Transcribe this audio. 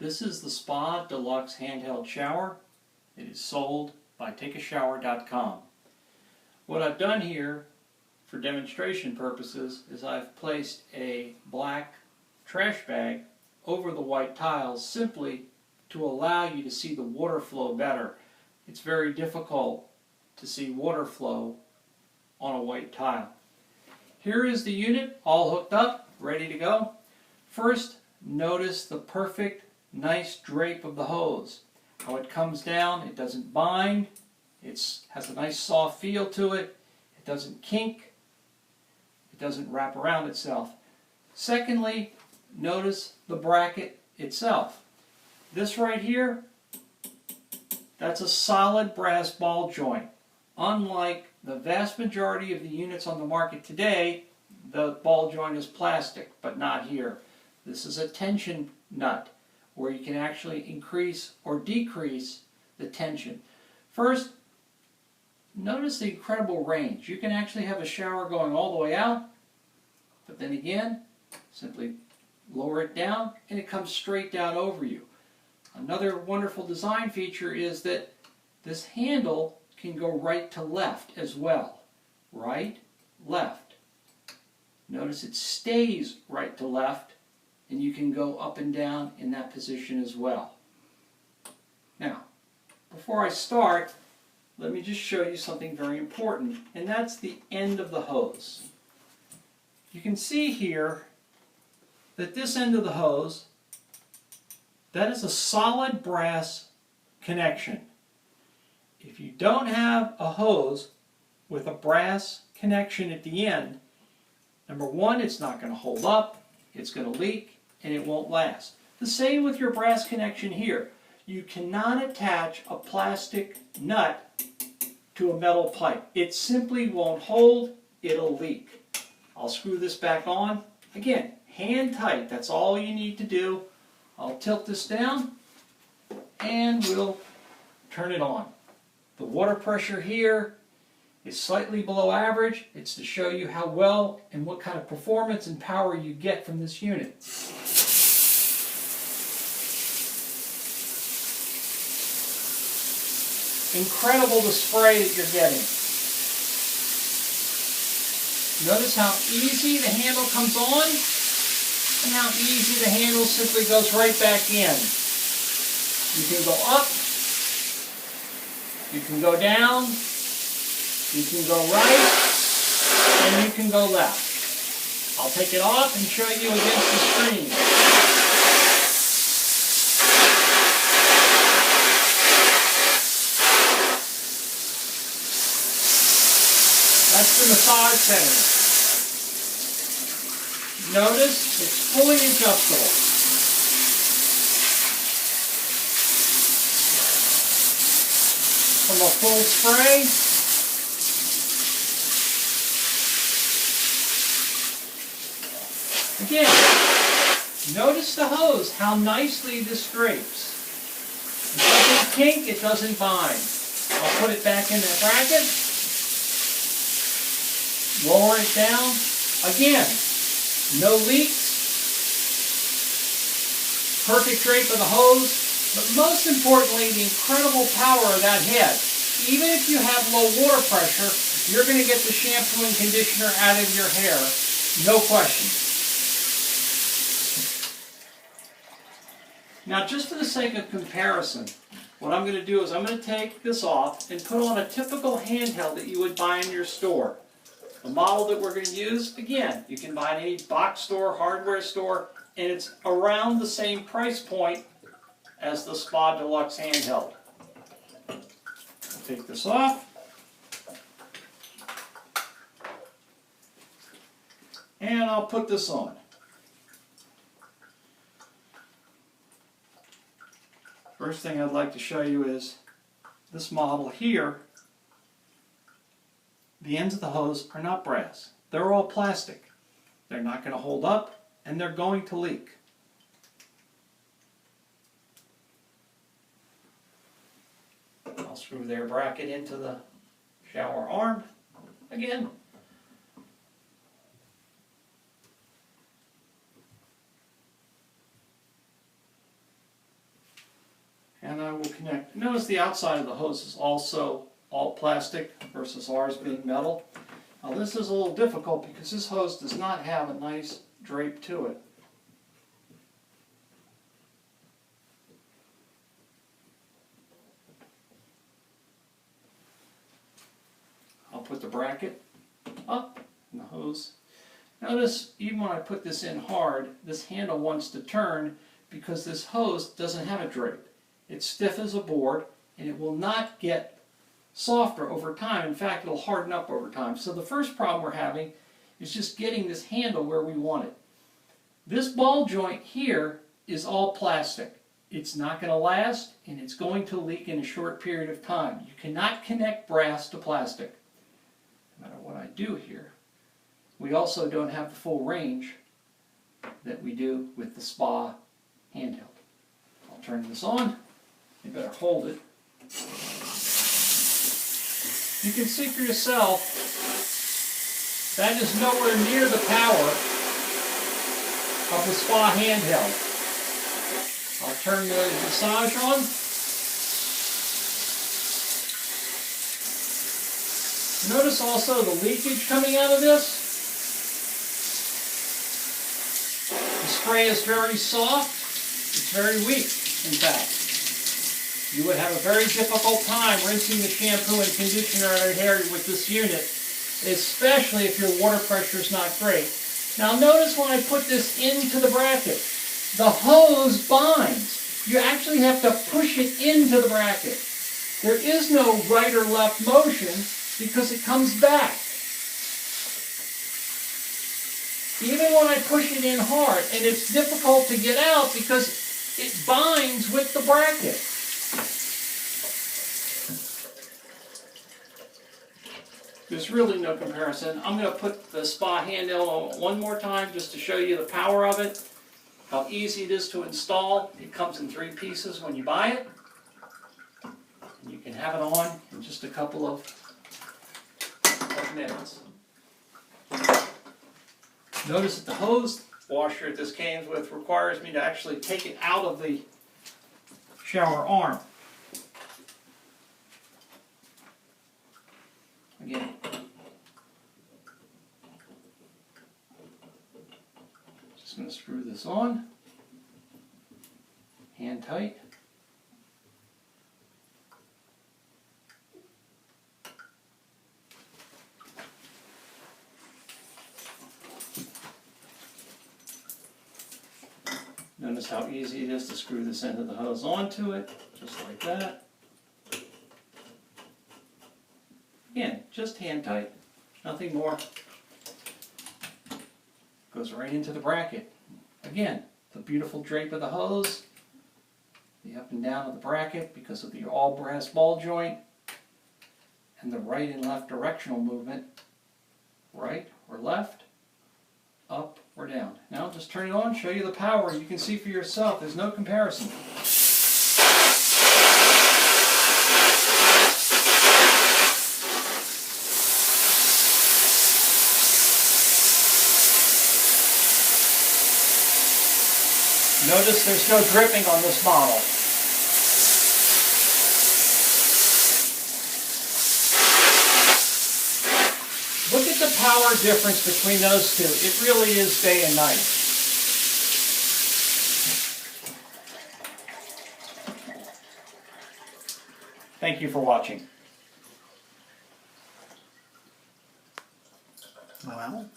This is the Spa Deluxe Handheld Shower. It is sold by TakeAShower.com. What I've done here for demonstration purposes is I've placed a black trash bag over the white tiles simply to allow you to see the water flow better. It's very difficult to see water flow on a white tile. Here is the unit all hooked up, ready to go. First, notice the perfect, nice drape of the hose. How it comes down, it doesn't bind, it has a nice soft feel to it, it doesn't kink, it doesn't wrap around itself. Secondly, notice the bracket itself. This right here, that's a solid brass ball joint. Unlike the vast majority of the units on the market today, the ball joint is plastic, but not here. This is a tension nut where you can actually increase or decrease the tension. First, notice the incredible range. You can actually have a shower going all the way out, but then again, simply lower it down and it comes straight down over you. Another wonderful design feature is that this handle can go right to left as well. Right, left. Notice it stays right to left, and you can go up and down in that position as well. Now, before I start, let me just show you something very important, and that's the end of the hose. You can see here that this end of the hose, that is a solid brass connection. If you don't have a hose with a brass connection at the end, number one, it's not going to hold up, it's going to leak, and it won't last. The same with your brass connection here. You cannot attach a plastic nut to a metal pipe. It simply won't hold, it'll leak. I'll screw this back on. Again, hand tight, that's all you need to do. I'll tilt this down and we'll turn it on. The water pressure here is slightly below average. It's to show you how well and what kind of performance and power you get from this unit. Incredible the spray that you're getting. Notice how easy the handle comes on and how easy the handle simply goes right back in. You can go up, you can go down, you can go right, and you can go left. I'll take it off and show you against the screen. That's the massage center. Notice it's fully adjustable. From a full spray, again, notice the hose, how nicely this drapes. It doesn't kink, it doesn't bind. I'll put it back in that bracket, lower it down. Again, no leaks, perfect drape of the hose. But most importantly, the incredible power of that head. Even if you have low water pressure, you're going to get the shampoo and conditioner out of your hair, no question. Now, just for the sake of comparison, what I'm going to do is I'm going to take this off and put on a typical handheld that you would buy in your store. The model that we're going to use, again, you can buy in any box store, hardware store, and it's around the same price point as the Spa Deluxe Handheld. I'll take this off. And I'll put this on. First thing I'd like to show you is this model here. The ends of the hose are not brass. They're all plastic. They're not going to hold up and they're going to leak. I'll screw their bracket into the shower arm. Again, and I will connect. Notice the outside of the hose is also all plastic versus ours being metal. Now this is a little difficult because this hose does not have a nice drape to it. I'll put the bracket up and the hose. Notice even when I put this in hard, this handle wants to turn because this hose doesn't have a drape. It's stiff as a board and it will not get softer over time. In fact, it'll harden up over time. So the first problem we're having is just getting this handle where we want it. This ball joint here is all plastic. It's not going to last and it's going to leak in a short period of time. You cannot connect brass to plastic. No matter what I do here. We also don't have the full range that we do with the Spa handheld. I'll turn this on. You better hold it. You can see for yourself that is nowhere near the power of the Spa handheld. I'll turn the massage on. Notice also the leakage coming out of this. The spray is very soft. It's very weak, in fact. You would have a very difficult time rinsing the shampoo and conditioner out of hair with this unit, especially if your water pressure is not great. Now notice when I put this into the bracket, the hose binds. You actually have to push it into the bracket. There is no right or left motion because it comes back. Even when I push it in hard, and it's difficult to get out because it binds with the bracket. There's really no comparison. I'm going to put the Spa handheld on one more time just to show you the power of it, how easy it is to install. It comes in 3 pieces when you buy it. And you can have it on in just a couple of minutes. Notice that the hose washer this came with requires me to actually take it out of the shower arm. Again. Just going to screw this on. Hand tight. Notice how easy it is to screw this end of the hose onto it, just like that. Again, just hand tight, nothing more. Goes right into the bracket. Again, the beautiful drape of the hose, the up and down of the bracket because of the all brass ball joint, and the right and left directional movement, right or left, up or down. Now just turn it on, show you the power. You can see for yourself, there's no comparison. Notice there's no dripping on this model. Look at the power difference between those two. It really is day and night. Thank you for watching. Well.